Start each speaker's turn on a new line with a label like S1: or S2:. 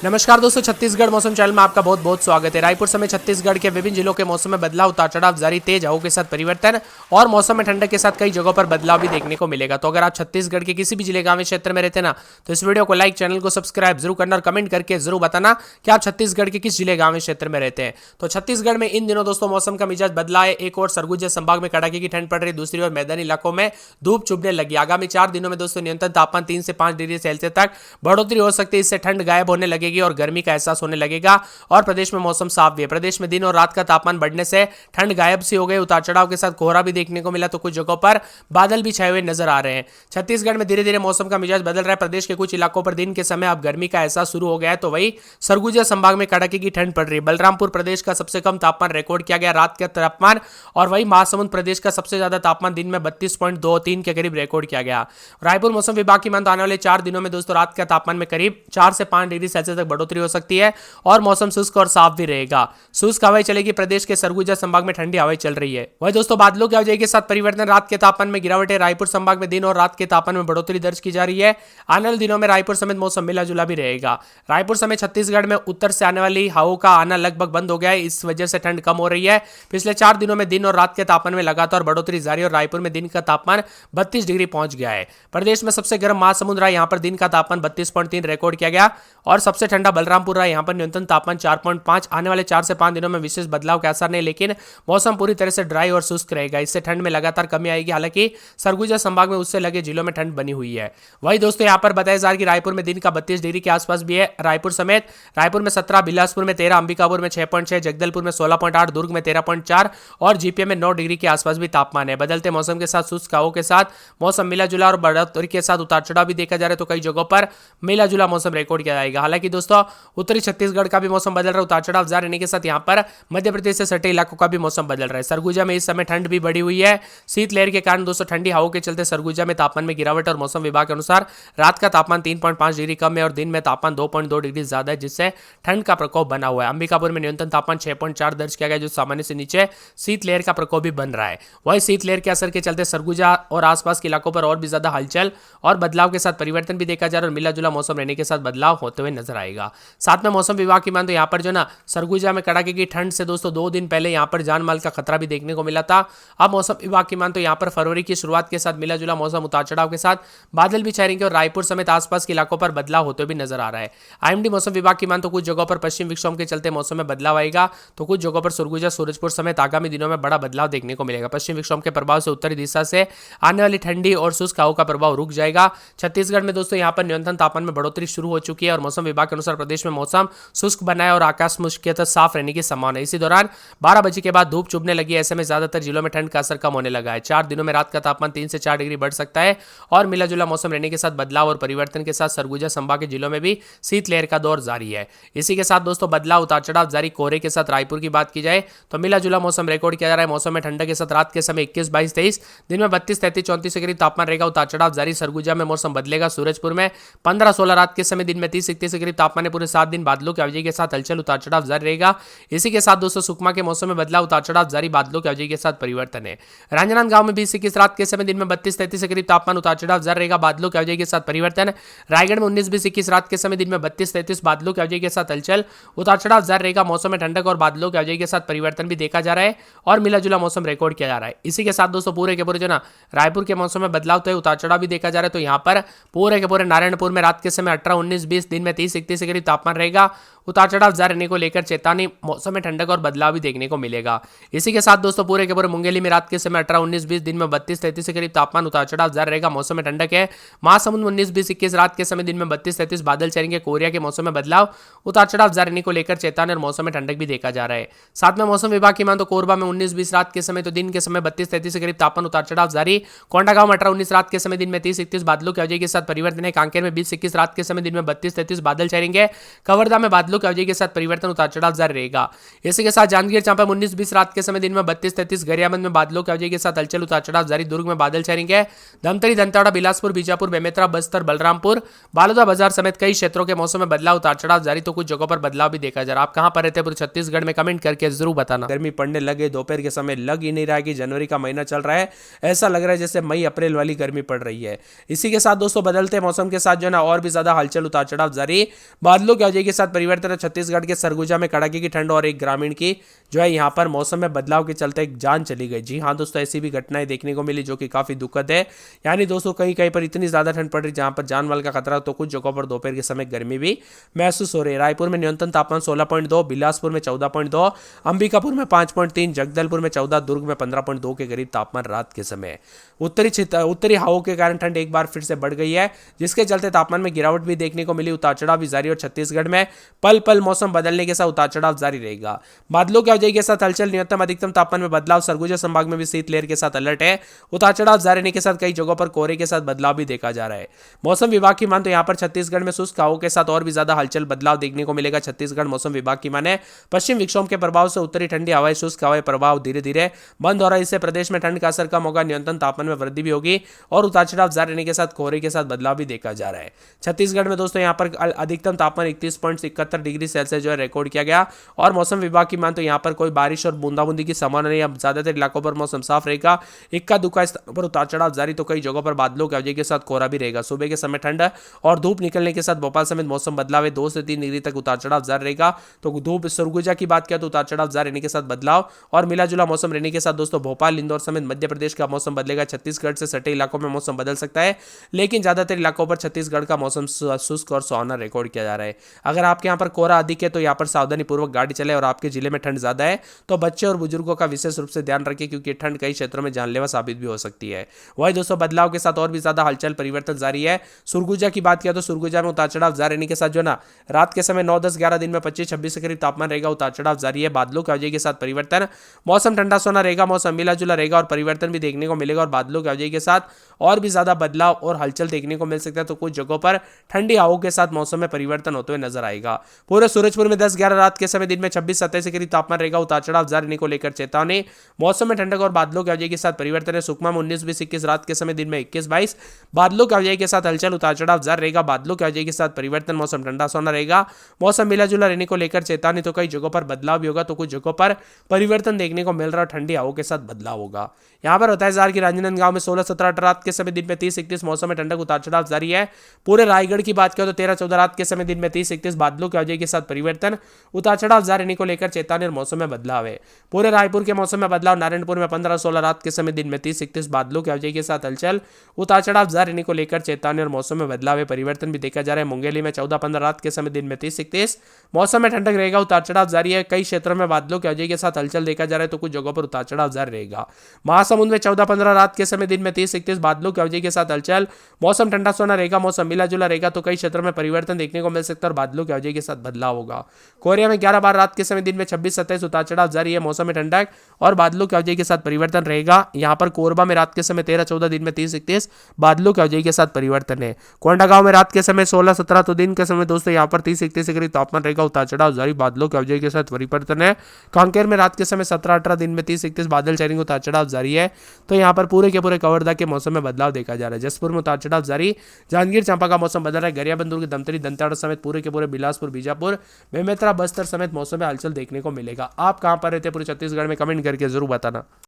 S1: नमस्कार दोस्तों, छत्तीसगढ़ मौसम चैनल में आपका बहुत बहुत स्वागत है। रायपुर समेत छत्तीसगढ़ के विभिन्न जिलों के मौसम में बदलाव, उतार चढ़ाव जारी, तेज हवाओं के साथ परिवर्तन और मौसम में ठंडक के साथ कई जगहों पर बदलाव भी देखने को मिलेगा। तो अगर आप छत्तीसगढ़ के किसी भी जिले गांव क्षेत्र में रहते ना, तो इस वीडियो को लाइक, चैनल को सब्सक्राइब जरूर करना और कमेंट करके जरूर बताना कि आप छत्तीसगढ़ के किस जिले गांव क्षेत्र में रहते हैं। तो छत्तीसगढ़ में इन दिनों दोस्तों मौसम का मिजाज बदला है। एक और सरगुजा संभाग में कड़ाके की ठंड पड़ रही, दूसरी ओर मैदानी इलाकों में धूप चुभने लगी। आगामी 4 दिनों में दोस्तों न्यूनतम तापमान 3 से 5 डिग्री सेल्सियस तक बढ़ोतरी हो सकती है। इससे ठंड गायब होने लगेगी और गर्मी का एहसास होने लगेगा और प्रदेश में मौसम साफ भी है। प्रदेश में दिन और रात का तापमान बढ़ने से ठंड गायब सी हो गई। उतार चढ़ाव के साथ कोहरा भी देखने को मिला, तो कुछ जगहों पर बादल भी छाए हुए नजर आ रहे हैं। छत्तीसगढ़ में धीरे धीरे मौसम का मिजाज बदल रहा है। प्रदेश के कुछ इलाकों पर दिन के समय अब गर्मी का एहसास शुरू हो गया है, तो वही सरगुजा संभाग में कड़ाके की ठंड पड़ रही है। बलरामपुर प्रदेश का सबसे कम तापमान रिकॉर्ड किया गया रात का तापमान, और वही महासमुंद प्रदेश का सबसे ज्यादा तापमान दिन में 32.23 के करीब रिकॉर्ड किया गया। रायपुर मौसम विभाग की माने आने वाले 4 दिनों में दोस्तों रात का तापमान में करीब 4 से 5 डिग्री सेल्सियस तक बढ़ोतरी हो सकती है और मौसम शुष्क और साफ भी रहेगा। शुष्क हवाएं चलेगी। प्रदेश के सरगुजा संभाग में ठंडी हवाएं चल रही है। वही दोस्तों बादलों की आवाजाही के साथ परिवर्तन, रात के तापमान में गिरावट है। रायपुर संभाग में दिन और रात के तापमान में बढ़ोतरी दर्ज की जा रही है। आने वाले दिनों में रायपुर समेत मौसम मिला जुला भी रहेगा। रायपुर समेत छत्तीसगढ़ में उत्तर से आने वाली हवाओं का आना लगभग बंद हो गया है। इस वजह से ठंड कम हो रही है। पिछले 4 दिनों में दिन और रात के तापमान में लगातार बढ़ोतरी जारी और रायपुर में दिन का तापमान 32 डिग्री पहुंच गया है। प्रदेश में सबसे गर्म महासमुंद रहा, यहां पर दिन का तापमान 32.3 रिकॉर्ड किया गया और सबसे ठंडा बलरामपुर रहा, यहां पर न्यूनतम तापमान 4.5। आने वाले 4 से 5 दिनों में विशेष बदलाव का असर नहीं, लेकिन मौसम पूरी तरह से ड्राई और शुष्क रहेगा। इससे ठंड में लगातार कमी आएगी। हालांकि सरगुजा संभाग में उससे लगे जिलों में ठंड बनी हुई है। वही दोस्तों यहां पर बताया जा रहा है कि रायपुर में दिन का 32 डिग्री के आसपास भी है। रायपुर समेत रायपुर में 17, बिलासपुर में 13, अंबिकापुर में 6.6, जगदलपुर में 16.8, दुर्ग में 13.4 और जीपीए में 9 डिग्री के आसपास भी तापमान है। बदलते मौसम के साथ शुष्क हवाओं के साथ मौसम मिला जुला और बढ़ोतरी के साथ उतार चढ़ाव भी देखा जा रहा है, तो कई जगहों पर मिला जुला मौसम रिकॉर्ड किया जाएगा। हालांकि दोस्तों उत्तरी छत्तीसगढ़ का भी मौसम बदल रहा है। उतार चढ़ाव जारी रहने के साथ यहां पर मध्य प्रदेश से सटे इलाकों का भी मौसम बदल रहा है। सरगुजा में इस समय ठंड भी बढ़ी हुई है। शीतलहर के कारण दोस्तों ठंडी हवाओं के चलते सरगुजा में तापमान में गिरावट और मौसम विभाग के अनुसार रात का तापमान 3.5 डिग्री कम है और दिन में तापमान 2.2 डिग्री ज्यादा है, जिससे ठंड का प्रकोप बना हुआ है। अंबिकापुर में न्यूनतम तापमान 6.4 दर्ज किया गया, जो सामान्य से नीचे। शीतलहर का प्रकोप भी बन रहा है। वही शीतलहर के असर के चलते सरगुजा और आसपास के इलाकों पर और भी ज्यादा हलचल और बदलाव के साथ परिवर्तन भी देखा जा रहा है और मिला जुला मौसम रहने के साथ बदलाव होते हुए नजर आएगा। साथ में मौसम विभाग की मान तो यहाँ पर जो ना सरगुजा में कड़ाके की ठंड से दोस्तों 2 दिन पहले यहाँ पर जान माल का खतरा भी देखने को मिला था। अब मौसम विभाग की मान तो यहाँ पर फरवरी की शुरुआत के साथ मिला जुला मौसम, उतार चढ़ाव के साथ बादल भी छाएंगे और रायपुर समेत आसपास के इलाकों पर बदलाव होते हुए भी नजर आ रहा है। आईएमडी मौसम विभाग की मान तो कुछ जगहों पर पश्चिम विक्षोभ के चलते मौसम में बदलाव आएगा, तो कुछ जगहों पर सरगुजा, सूरजपुर समेत आगामी दिनों में बड़ा बदलाव देखने को मिलेगा। पश्चिम विक्षोभ के प्रभाव से उत्तरी दिशा से आने वाली ठंडी और शुष्क हवाओं का प्रभाव रुक जाएगा। छत्तीसगढ़ में दोस्तों यहाँ पर न्यूनतम तापमान में बढ़ोतरी शुरू हो चुकी है और मौसम विभाग के अनुसार प्रदेश में मौसम शुष्क बना है और आकाश मुख्यतः साफ रहने की संभावना है। इसी दौरान 12 बजे के बाद धूप चुभने लगी है। ऐसे में ज्यादातर जिलों में ठंड का असर कम होने लगा है। 4 दिनों में रात का तापमान 3 से 4 डिग्री बढ़ सकता है और मिला जुला मौसम रहने के साथ बदलाव और परिवर्तन के साथ सरगुजा संभाग के जिलों में भी शीतलहर का दौर जारी है। इसी के साथ दोस्तों बदलाव, उतार चढ़ाव जारी। कोहरे के साथ रायपुर की बात की जाए तो मिला जुला मौसम रिकॉर्ड किया जा रहा है। मौसम में ठंडक के साथ रात के समय 21, 22, 23, दिन में 32, 33, 34 के करीब तापमान रहेगा। उतार चढ़ाव जारी। सरगुजा में मौसम बदलेगा। सूरजपुर में 15, 16 रात के समय, दिन में 30, 31 के करीब तापमान है। पूरे 7 दिन बादलों की आवाजाही के साथ हलचल, उतार चढ़ाव जारी रहेगा। इसी के साथ दोस्तों सुकमा के मौसम में बदलाव, उतार चढ़ाव जारी, बादलों की आवाजाही के साथ परिवर्तन है। राजनांदगांव में 20, 21 रात के समय, दिन में 32, 33 के करीब तापमान, उतार चढ़ाव जारी रहेगा, बादलों की आवाजाही के साथ परिवर्तन। रायगढ़ में 19, 20, 21 रात के समय, दिन में 32, 33 बादलों की आवाजाही के साथ हलचल, उतार चढ़ाव जारी रहेगा। मौसम में ठंडक और बादलों की आवाजाही के साथ परिवर्तन भी देखा जा रहा है और मिला जुला मौसम रिकॉर्ड किया जा रहा है। इसी के साथ दोस्तों पूरे के पूरे जो ना रायपुर के मौसम में बदलाव तो है, उतार चढ़ाव भी देखा जा रहा है। तो यहाँ पर पूरे के पूरे नारायणपुर में रात के समय 18, 19, 20, दिन में 30, 31 के करीब तापमान रहेगा। उतार चढ़ाव जारी रहने को लेकर चेतावनी, मौसम में ठंडक और बदलाव भी देखने को मिलेगा। इसी के साथ दोस्तों पूरे के पूरे मुंगेली में रात के समय 18, 19, 20, दिन में 32, 33 के करीब तापमान, उतार चढ़ाव जारी रहेगा। मौसम में ठंडक है। महासमुंद में 19, 20, 21 रात के समय, दिन में 32, 33 बादल चलेंगे। कोरिया के मौसम में बदलाव, उतार चढ़ाव जारी रहने को लेकर चेतावनी और मौसम में ठंडक भी देखा जा रहा है। साथ में मौसम विभाग की मान तो कोरबा में 19, 20 रात के समय, तो दिन के समय 32, 33 के करीब तापमान, उतार चढ़ाव जारी। कोंडागांव में 18, 19 रात के समय, दिन में 30, 31 बादलों की आवाजाही के साथ परिवर्तन है। कांकेर में 20, 21 रात के समय, दिन में 32, 33 बादल चलेंगे। कवर्धा में बादलों की आवाजाही के साथ परिवर्तन, उतार चढ़ाव जारी रहेगा। इसी के साथ जांजगीर चांपा में 19, 20 रात के समय, दिन में 32, 33, गरियाबंद में बादलों की आवाजाही के साथ हलचल, उतार चढ़ाव जारी। दुर्ग में बादल छाएंगे। धमतरी, दंतेवाड़ा, बिलासपुर, बीजापुर, बेमेतरा, बस्तर, बलरामपुर, बालोदा बाजार समेत कई क्षेत्रों के मौसम में बदलाव, उतार चढ़ाव जारी। तो कुछ जगहों पर बदलाव भी देखा जा रहा है। आप कहां पर रहते हैं पूरे छत्तीसगढ़ में, कमेंट करके जरूर बताना। गर्मी पड़ने लगे, दोपहर के समय लग ही नहीं रहा है कि जनवरी का महीना चल रहा है। ऐसा लग रहा है जैसे मई अप्रैल वाली गर्मी पड़ रही है। इसी के साथ दोस्तों बदलते मौसम के साथ जो ना और भी ज्यादा हलचल, उतार चढ़ाव जारी। बादलों की वजह के साथ परिवर्तन है। छत्तीसगढ़ के सरगुजा में कड़ाके की ठंड और एक ग्रामीण की जो है यहाँ पर मौसम में बदलाव के चलते एक जान चली गई। जी हाँ दोस्तों, ऐसी भी घटनाएं देखने को मिली जो कि काफी दुखद है। यानी दोस्तों कहीं कहीं पर इतनी ज्यादा ठंड पड़ रही जहां पर जान माल का खतरा, तो कुछ जगहों पर दोपहर के समय गर्मी भी महसूस हो रही है। रायपुर में न्यूनतम तापमान 16.2, बिलासपुर में 14.2, अंबिकापुर में 5.3, जगदलपुर में 14, दुर्ग में 15.2 के करीब तापमान रात के समय। उत्तरी हवाओं के कारण ठंड एक बार फिर से बढ़ गई है, जिसके चलते तापमान में गिरावट भी देखने को मिली। उतार चढ़ाव भी जारी और छत्तीसगढ़ में पल पल मौसम बदलने के साथ उतार चढ़ाव जारी रहेगा। बादलों की वजह के साथ हलचल, न्यूनतम अधिकतम तापमान में बदलाव। सरगुजा संभाग में भी शीतलहर के साथ अलर्ट है। उतार चढ़ाव जारी रहने के साथ कई जगहों पर कोहरे के साथ बदलाव भी देखा जा रहा है। मौसम विभाग की मान तो यहाँ पर छत्तीसगढ़ में शुष्क हवाओं के साथ और भी ज्यादा हलचल बदलाव देखने को मिलेगा। छत्तीसगढ़ मौसम विभाग की माने पश्चिम विक्षोभ के प्रभाव से उत्तरी ठंडी हवाएं, शुष्क हवाएं प्रभाव धीरे धीरे बंद हो रहा है। इससे प्रदेश में ठंड का असर कम होगा, न्यूनतम तापमान में वृद्धि भी होगी और उतार चढ़ाव जारी रहने के साथ कोहरे के साथ बदलाव भी देखा जा रहा है। छत्तीसगढ़ में दोस्तों यहाँ पर अधिकतम तापमान 31.71 डिग्री सेल्सियस जो है रिकॉर्ड किया गया और मौसम विभाग की मान तो यहाँ पर कोई बारिश और बूंदाबूंदी की संभावना नहीं। अब ज्यादातर इलाकों पर मौसम साफ रहेगा, इक्का दुक्का स्थानों पर उतार चढ़ाव जारी, तो कई जगहों पर बादलों की वजह के साथ कोहरा भी रहेगा। सुबह के समय ठंड और धूप निकलने के साथ भोपाल समेत मौसम बदलाव है, 2 से 3 डिग्री तक उतार चढ़ाव जारी रहेगा। तो धूप सरगुजा की बात किया तो उतार चढ़ाव जारी रहने के साथ बदलाव और मिला जुला मौसम रहने के साथ दोस्तों भोपाल, इंदौर समेत मध्य प्रदेश का मौसम बदलेगा। छत्तीसगढ़ से सटे इलाकों में मौसम बदल सकता है, लेकिन ज्यादातर इलाकों पर छत्तीसगढ़ का मौसम शुष्क और सुहावना रिकॉर्ड किया जा रहा है। अगर आपके यहाँ पर कोहरा अधिक है तो यहाँ पर सावधानी पूर्वक गाड़ी चले और आपके जिले में ठंड ज्यादा है तो बच्चे और बुजुर्गों का विशेष रूप से ध्यान रखें, क्योंकि ठंड कई क्षेत्रों में जानलेवा साबित भी हो सकती है। वही दोस्तों बदलाव के साथ और भी ज्यादा हलचल परिवर्तन जारी है। सुरगुजा की बात किया तो सुरगुजा में उतार चढ़ाव जारी रहने के साथ जो ना रात के समय 9, 10, 11 दिन में 25-26 के करीब तापमान रहेगा। उतार चढ़ाव जारी है। बादलों की वजह के साथ परिवर्तन, मौसम ठंडा सोना रहेगा, मौसम मिला जुला रहेगा और परिवर्तन भी देखने को मिलेगा और बादलों की वजह के साथ और भी ज्यादा बदलाव और हलचल देखने को मिल सकता है। तो कुछ जगहों पर ठंडी हवाओं के साथ मौसम में परिवर्तन होते हुए नजर आएगा। पूरे सूरजपुर में 10-11 रात के समय, दिन में 26-27 के करीब तापमान रहेगा। उतार चढ़ाव जारी रहने को लेकर चेतावनी। मौसम में ठंडक और बादलों की वजह के साथ परिवर्तन है। सुकमा में 19-20-21 रात के समय, दिन में 21-22 बादलों की वजह के साथ हलचल, उतार चढ़ाव जारी रहेगा। बादलों की वजह के साथ परिवर्तन, मौसम ठंडा सोना रहेगा, मौसम मिला जुला रहने को लेकर चेतावनी। तो कई जगहों पर बदलाव भी होगा, तो कुछ जगहों पर परिवर्तन देखने को मिल रहा है, ठंडी हवाओं के साथ बदलाव होगा। यहाँ पर बताया जा रहा है कि राजनांदगांव में 16-17 रात के समय, दिन में 30-31 मौसम में ठंडक, उतार चढ़ाव जारी है। पूरे रायगढ़ की बात करें तो 13-14 रात के समय, दिन में 30-31 बादलों की वजह के साथ परिवर्तन, उतार चढ़ाव जारी रहने को लेकर चेतावनी और मौसम में बदलाव है। पूरे रायपुर के मौसम में बदलाव। नारायणपुर में 15-16 रात के समय, दिन में 30-31 बादलों की वजह के साथ हलचल, उतार चढ़ाव जारी रहने को लेकर चेतावनी और मौसम में बदलाव है। परिवर्तन भी देखा जा रहा है। मुंगेली में 14-15 रात के समय, दिन में 30-31 मौसम में ठंडक रहेगा, उतार चढ़ाव जारी है। कई क्षेत्रों में बादलों की वजह के साथ हलचल देखा जा रहा है, तो कुछ जगहों पर उतार चढ़ाव जारी रहेगा। महासमुंद में 14-15 रात के समय, दिन में 30-31 बादलों की वजह के साथ हलचल, मौसम ठंडा सोना रहेगा, मौसम मिला जुला रहेगा। तो कई क्षेत्रों में परिवर्तन देखने को मिल सकता है और बादलों की वजह के साथ बदलाव होगा। कोरिया में 11-12 रात के समय, दिन में 26-27 उतार चढ़ाव जारी है। मौसम में ठंडक और बादलों की वजह के साथ परिवर्तन रहेगा। यहाँ पर कोरबा में रात के समय 13-14, दिन में 30-31 बादलों की वजह के साथ परिवर्तन है। कोंडागांव में रात के समय 16-17, तो दिन के समय दोस्तों यहाँ पर 30-31 के करीब तापमान रहेगा, उतार चढ़ाव जारी, बादलों की वजह के साथ परिवर्तन है। कांकेर में रात के समय 17-18, दिन में 30-31 बादल चढ़ेंगे, उतार चढ़ाव जारी है। तो यहाँ पर पूरे के पूरे कवर्धा के मौसम में बदलाव देखा जा रहा है। जसपुर में उतार चढ़ाव जारी, जांजगीर चांपा का मौसम बदल रहा है। गरियाबंद, दुर्ग, दमतरी, दंतेवाड़ा समेत पूरे के पूरे बिलासपुर, बीजापुर, बेमेतरा, बस्तर समेत मौसम में हलचल देखने को मिलेगा। आप कहां पर रहते हैं पूरे छत्तीसगढ़ में, कमेंट करके जरूर बताना।